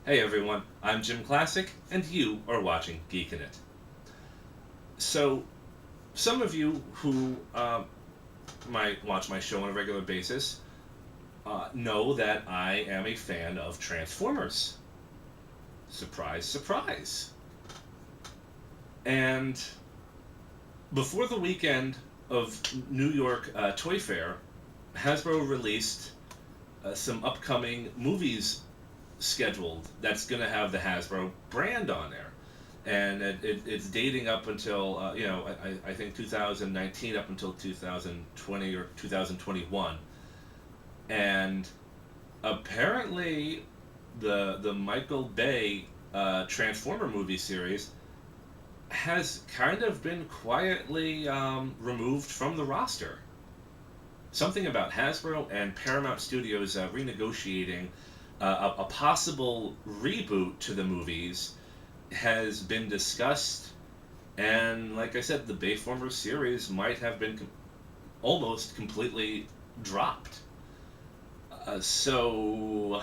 Hey everyone, I'm JimClassic, and you are watching Geekin It. So, some of you who might watch my show on a regular basis know that I am a fan of Transformers. Surprise, surprise. And before the weekend of New York Toy Fair, Hasbro released some upcoming movies scheduled that's going to have the Hasbro brand on there. And it's dating up until, I think 2019 up until 2020 or 2021. And apparently, the Michael Bay Transformer movie series has kind of been quietly removed from the roster. Something about Hasbro and Paramount Studios renegotiating a possible reboot to the movies has been discussed, and like I said, the Bayformers series might have been almost completely dropped. So,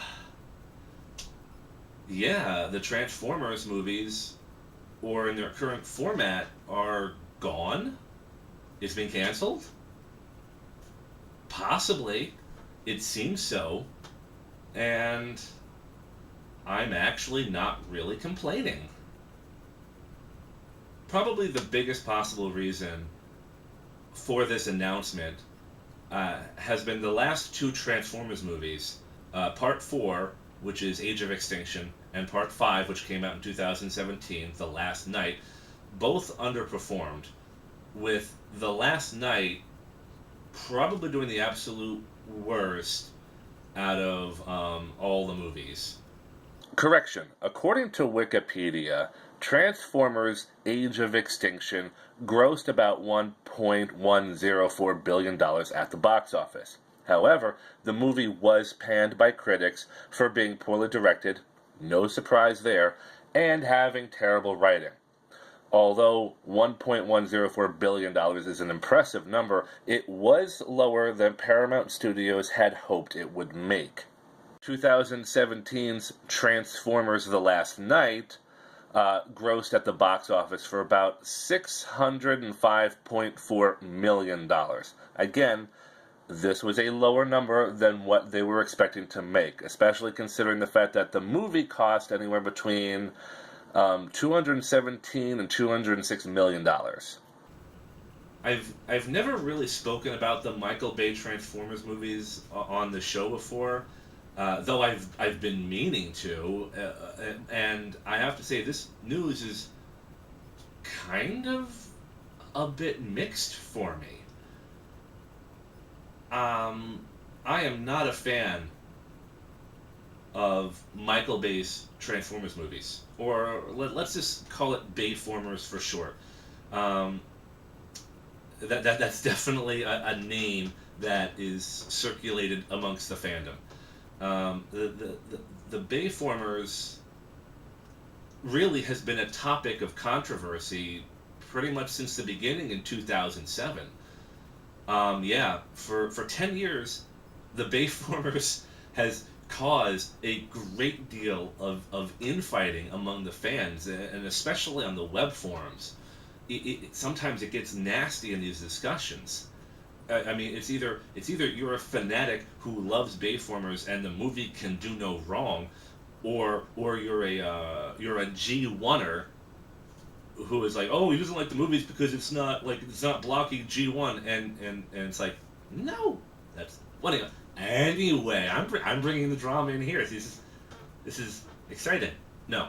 yeah, the Transformers movies, or in their current format, are gone. It's been canceled? Possibly. It seems so. And I'm actually not really complaining. Probably the biggest possible reason for this announcement has been the last two Transformers movies, Part 4, which is Age of Extinction, and Part 5, which came out in 2017, The Last Night, both underperformed, with The Last Night probably doing the absolute worst out of all the movies. Correction. According to Wikipedia, Transformers Age of Extinction grossed about $1.104 billion at the box office. However, the movie was panned by critics for being poorly directed, no surprise there, and having terrible writing. Although $1.104 billion is an impressive number, it was lower than Paramount Studios had hoped it would make. 2017's Transformers The Last Night grossed at the box office for about $605.4 million. Again, this was a lower number than what they were expecting to make, especially considering the fact that the movie cost anywhere between $217 and $206 million. I've never really spoken about the Michael Bay Transformers movies on the show before, though I've been meaning to, and I have to say this news is kind of a bit mixed for me. I am not a fan of Michael Bay's Transformers movies, or let's just call it Bayformers for short. That's definitely a name that is circulated amongst the fandom. The Bayformers really has been a topic of controversy pretty much since the beginning in 2007. For 10 years, the Bayformers has caused a great deal of infighting among the fans, and especially on the web forums. Sometimes it gets nasty in these discussions. I mean, it's either you're a fanatic who loves Bayformers and the movie can do no wrong, or you're a G1er who is like, oh, he doesn't like the movies because it's not blocky G1, and it's like, no, that's funny. Anyway, I'm bringing the drama in here. This is exciting. No,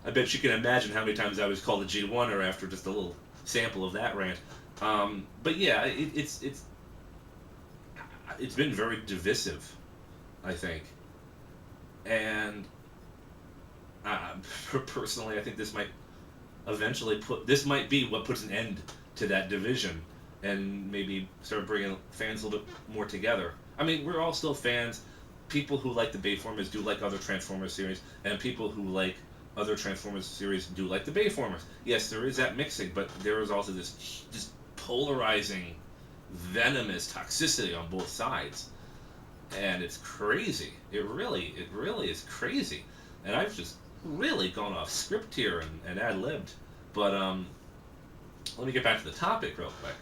I bet you can imagine how many times I was called a G1er after just a little sample of that rant. But yeah, it's been very divisive, I think, and personally, I think this might be what puts an end to that division, and maybe start bringing fans a little bit more together. I mean, we're all still fans. People who like the Bayformers do like other Transformers series, and people who like other Transformers series do like the Bayformers. Yes, there is that mixing, but there is also this polarizing, venomous toxicity on both sides. and it's crazy. It really is crazy. And I've just really gone off script here and ad-libbed. But let me get back to the topic real quick.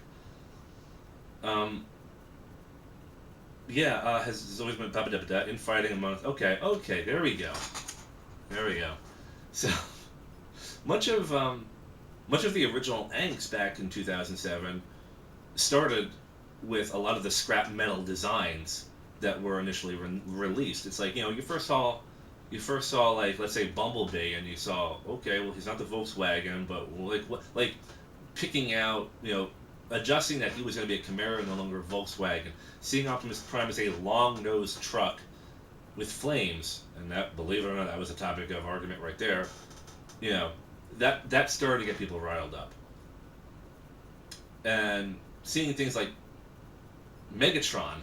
Yeah, has always been infighting among. Okay, there we go. So much of the original angst back in 2007 started with a lot of the scrap metal designs that were initially released. It's like, you first saw like, let's say, Bumblebee, and you saw, okay, well, he's not the Volkswagen, but like picking out, adjusting that he was going to be a Camaro, no longer a Volkswagen. Seeing Optimus Prime as a long-nosed truck with flames, and that, believe it or not, that was a topic of argument right there. That started to get people riled up. And seeing things like Megatron,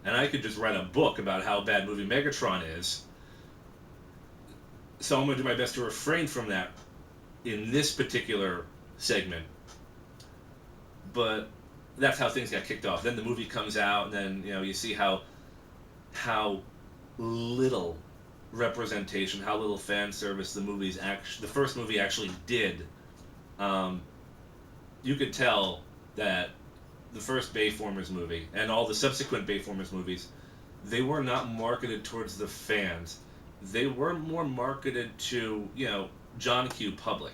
and I could just write a book about how bad movie Megatron is. So I'm going to do my best to refrain from that in this particular segment. But that's how things got kicked off. Then the movie comes out, and then you see how little representation, how little fan service the first movie actually did. You could tell that the first Bayformers movie and all the subsequent Bayformers movies, they were not marketed towards the fans. They were more marketed to, John Q. public.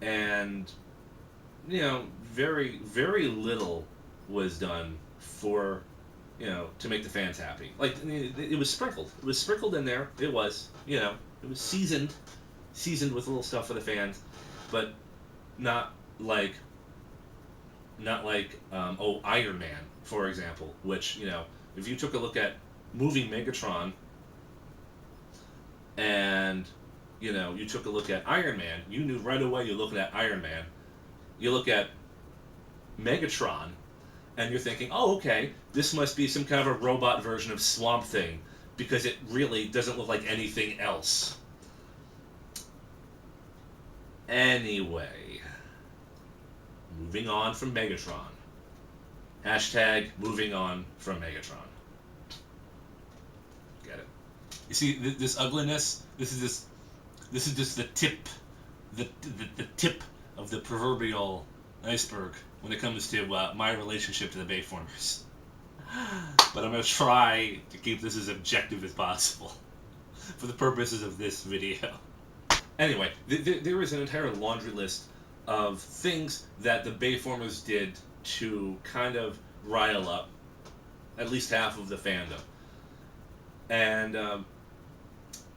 And, very, very little was done for, to make the fans happy. Like, it was sprinkled. It was sprinkled in there. It was, it was seasoned with a little stuff for the fans, but not like Iron Man, for example, which, if you took a look at movie Megatron and, you took a look at Iron Man, you knew right away you're looking at Iron Man. You look at Megatron, and you're thinking, oh, okay, this must be some kind of a robot version of Swamp Thing, because it really doesn't look like anything else. Anyway, moving on from Megatron. Hashtag moving on from Megatron. Get it? You see, this ugliness, this is just the tip of the proverbial iceberg when it comes to my relationship to the Bayformers. But I'm going to try to keep this as objective as possible for the purposes of this video. Anyway, there is an entire laundry list of things that the Bayformers did to kind of rile up at least half of the fandom. And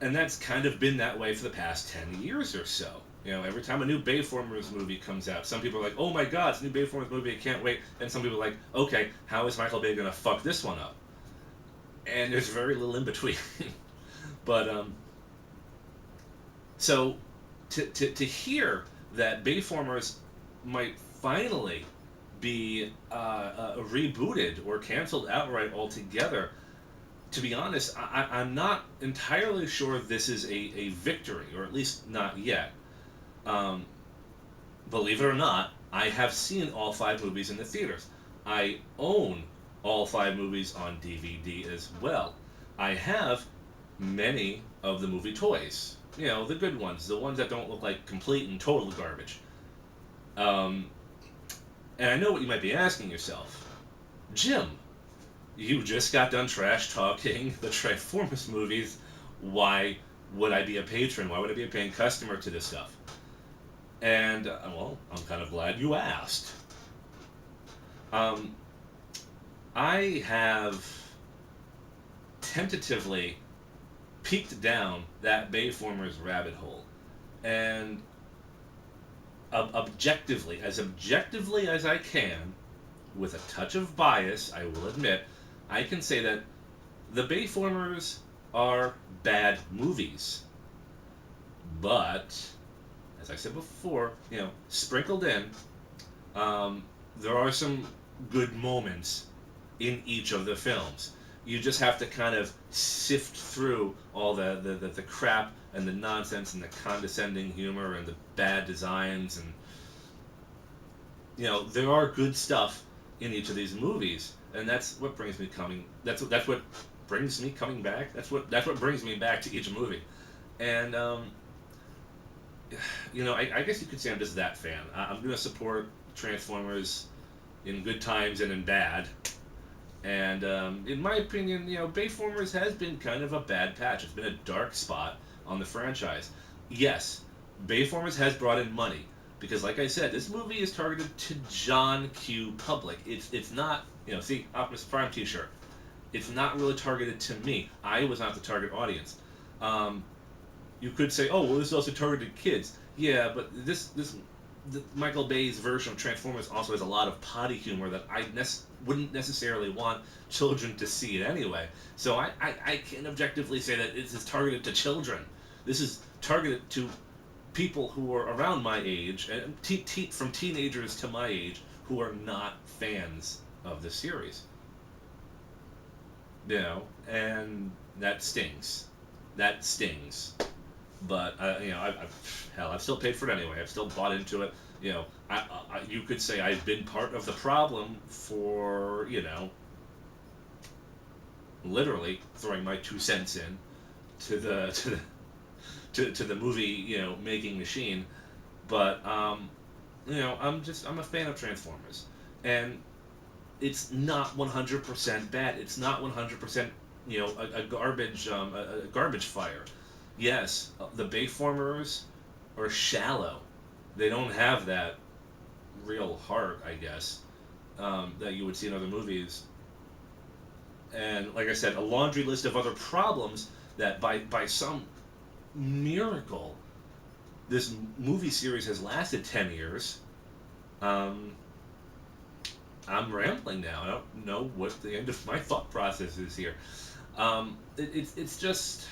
that's kind of been that way for the past 10 years or so. Every time a new Bayformers movie comes out, some people are like, oh my god, it's a new Bayformers movie, I can't wait. And some people are like, okay, how is Michael Bay going to fuck this one up? And there's very little in between. But, so, to hear that Bayformers might finally be rebooted or canceled outright altogether, to be honest, I'm not entirely sure this is a victory, or at least not yet. Believe it or not, I have seen all 5 movies in the theaters. I own all 5 movies on DVD as well. I have many of the movie toys. The good ones, the ones that don't look like complete and total garbage. And I know what you might be asking yourself. Jim, you just got done trash talking the Transformers movies. Why would I be a patron? Why would I be a paying customer to this stuff? And, well, I'm kind of glad you asked. I have tentatively peeked down that Bayformers rabbit hole. And objectively as I can, with a touch of bias, I will admit, I can say that the Bayformers are bad movies. But, as I said before, sprinkled in, there are some good moments in each of the films. You just have to kind of sift through all the crap and the nonsense and the condescending humor and the bad designs, and there are good stuff in each of these movies, and that's what brings me coming. That's what brings me coming back. That's what brings me back to each movie, and I guess you could say I'm just that fan. I'm gonna support Transformers in good times and in bad. And in my opinion, Bayformers has been kind of a bad patch. It's been a dark spot on the franchise. Yes, Bayformers has brought in money because, like I said, this movie is targeted to John Q. public. It's not, see Optimus Prime T-shirt. It's not really targeted to me. I was not the target audience. Um, you could say, oh well, this is also targeted kids. Yeah, but the Michael Bay's version of Transformers also has a lot of potty humor that I wouldn't necessarily want children to see it anyway. So I can objectively say that this is targeted to children. This is targeted to people who are around my age, and from teenagers to my age, who are not fans of the series. And that stings. That stings. But I've still paid for it anyway. I've still bought into it. You could say I've been part of the problem for literally throwing my 2 cents in to the movie making machine. But I'm a fan of Transformers, and it's not 100% bad. It's not 100% a garbage fire. Yes, the Bayformers are shallow. They don't have that real heart, I guess, that you would see in other movies. And like I said, a laundry list of other problems that by some miracle this movie series has lasted 10 years. Um, I'm rambling now. I don't know what the end of my thought process is here. It's just,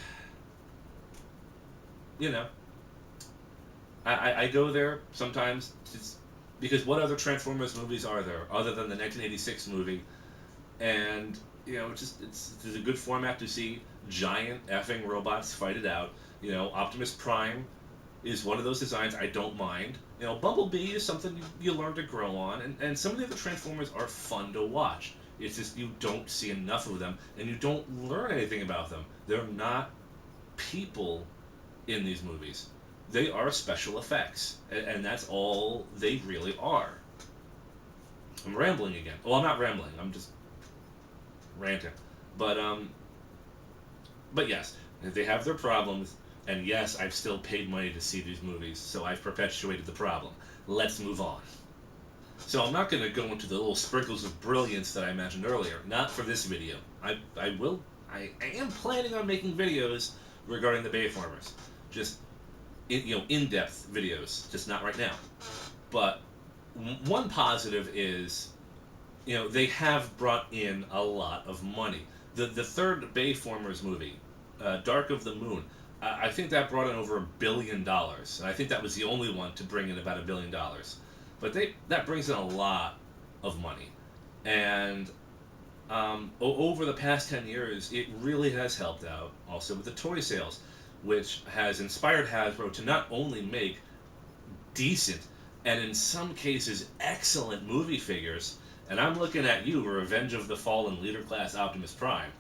you know, I go there sometimes because what other Transformers movies are there other than the 1986 movie? And it's a good format to see giant effing robots fight it out. Optimus Prime is one of those designs I don't mind. Bumblebee is something you learn to grow on, and some of the other Transformers are fun to watch. It's just you don't see enough of them, and you don't learn anything about them. They're not people in these movies. They are special effects, and that's all they really are. I'm rambling again. Well, I'm not rambling. I'm just ranting. But but yes, they have their problems, and yes, I've still paid money to see these movies, so I've perpetuated the problem. Let's move on. So I'm not going to go into the little sprinkles of brilliance that I mentioned earlier. Not for this video. I am planning on making videos regarding the Bayformers. Just in-depth videos, just not right now. But one positive is, they have brought in a lot of money. The third Bayformers movie, Dark of the Moon, I think that brought in over $1 billion. And I think that was the only one to bring in about $1 billion. But that brings in a lot of money. And over the past 10 years, it really has helped out also with the toy sales, which has inspired Hasbro to not only make decent and in some cases excellent movie figures, and I'm looking at you, Revenge of the Fallen Leader Class Optimus Prime,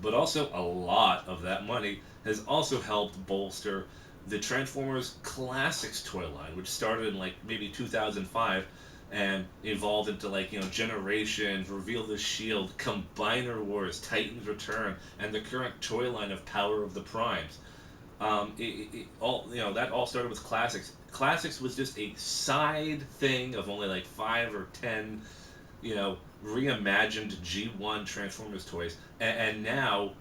but also a lot of that money has also helped bolster the Transformers Classics toy line, which started in maybe 2005 and evolved into Generations, Reveal the Shield, Combiner Wars, Titans Return, and the current toy line of Power of the Primes. That all started with Classics. Classics was just a side thing of only 5 or 10, reimagined G1 Transformers toys, and now,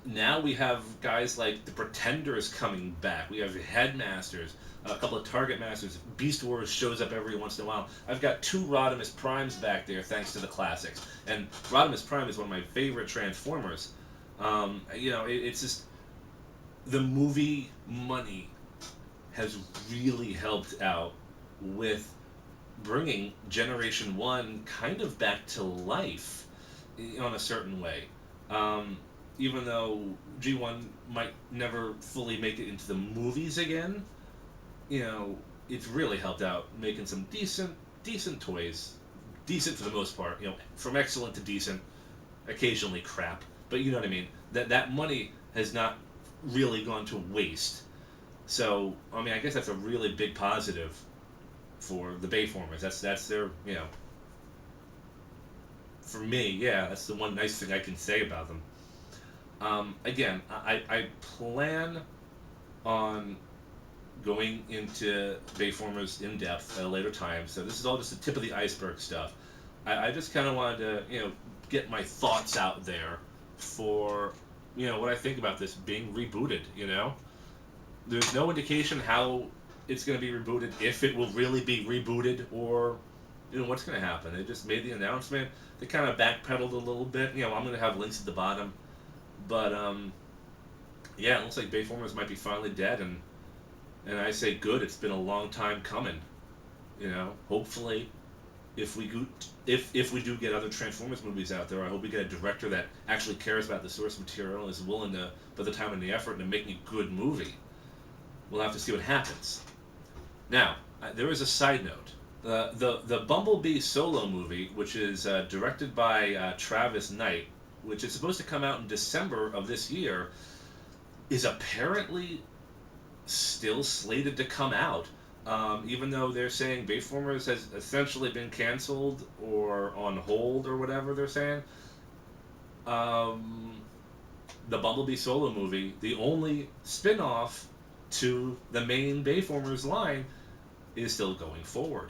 now we have guys like the Pretenders coming back. We have Headmasters, a couple of Target Masters. Beast Wars shows up every once in a while. I've got 2 Rodimus Primes back there thanks to the Classics. And Rodimus Prime is one of my favorite Transformers. It's just the movie money has really helped out with bringing Generation 1 kind of back to life on a certain way. Even though G1 might never fully make it into the movies again, it's really helped out making some decent decent toys, decent for the most part. From excellent to decent, occasionally crap, but you know what I mean. That money has not really gone to waste. So I mean, I guess that's a really big positive for the Bayformers. That's their for me, yeah, that's the one nice thing I can say about them. Again, I plan on going into Bayformers in depth at a later time. So this is all just the tip of the iceberg stuff. I just kind of wanted to, get my thoughts out there for, what I think about this being rebooted. There's no indication how it's going to be rebooted, if it will really be rebooted, or what's going to happen. They just made the announcement. They kind of backpedaled a little bit. I'm going to have links at the bottom, but yeah, it looks like Bayformers might be finally dead, and I say good. It's been a long time coming. Hopefully, if we do get other Transformers movies out there, I hope we get a director that actually cares about the source material and is willing to put the time and the effort into making a good movie. We'll have to see what happens. Now, there is a side note. The Bumblebee solo movie, which is directed by Travis Knight, which is supposed to come out in December of this year, is apparently still slated to come out, even though they're saying Bayformers has essentially been canceled or on hold or whatever they're saying. The Bumblebee solo movie, the only spin-off to the main Bayformers line, is still going forward.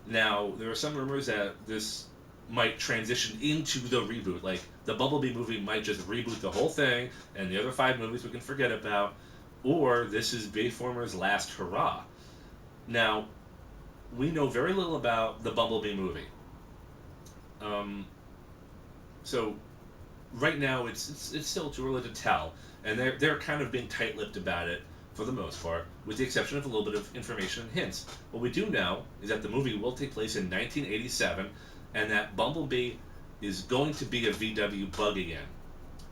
Now, there are some rumors that this might transition into the reboot. Like, the Bumblebee movie might just reboot the whole thing, and the other 5 movies we can forget about, or this is Bayformers' last hurrah. Now, we know very little about the Bumblebee movie. So, right now, it's still too early to tell, and they're kind of being tight-lipped about it, for the most part, with the exception of a little bit of information and hints. What we do know is that the movie will take place in 1987, and that Bumblebee is going to be a VW bug again,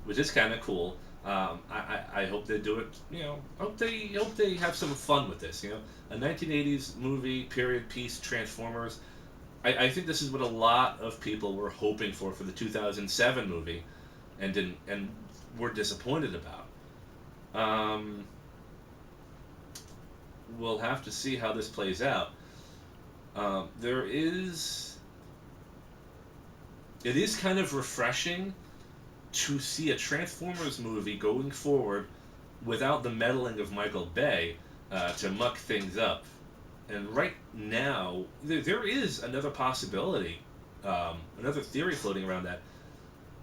which is kind of cool. I hope they do it. Hope they have some fun with this. A 1980s movie, period piece, Transformers. I think this is what a lot of people were hoping for the 2007 movie, and were disappointed about. We'll have to see how this plays out. It is kind of refreshing to see a Transformers movie going forward without the meddling of Michael Bay to muck things up. And right now, there is another possibility, another theory floating around that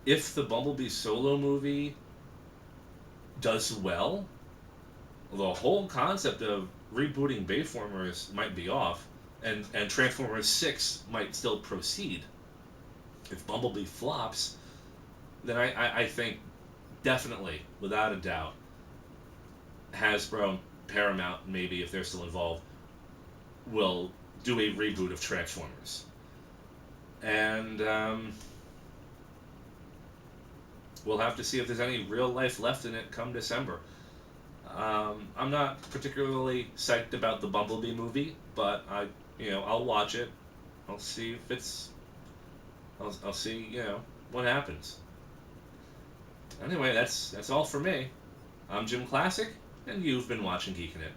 if the Bumblebee solo movie does well, the whole concept of rebooting Bayformers might be off, and Transformers 6 might still proceed. If Bumblebee flops, then I think definitely, without a doubt, Hasbro, Paramount, maybe if they're still involved, will do a reboot of Transformers. And we'll have to see if there's any real life left in it come December. I'm not particularly psyched about the Bumblebee movie, but I'll watch it. I'll see if it's. I'll see what happens. Anyway, that's all for me. I'm JimClassic, and you've been watching Geekin' It.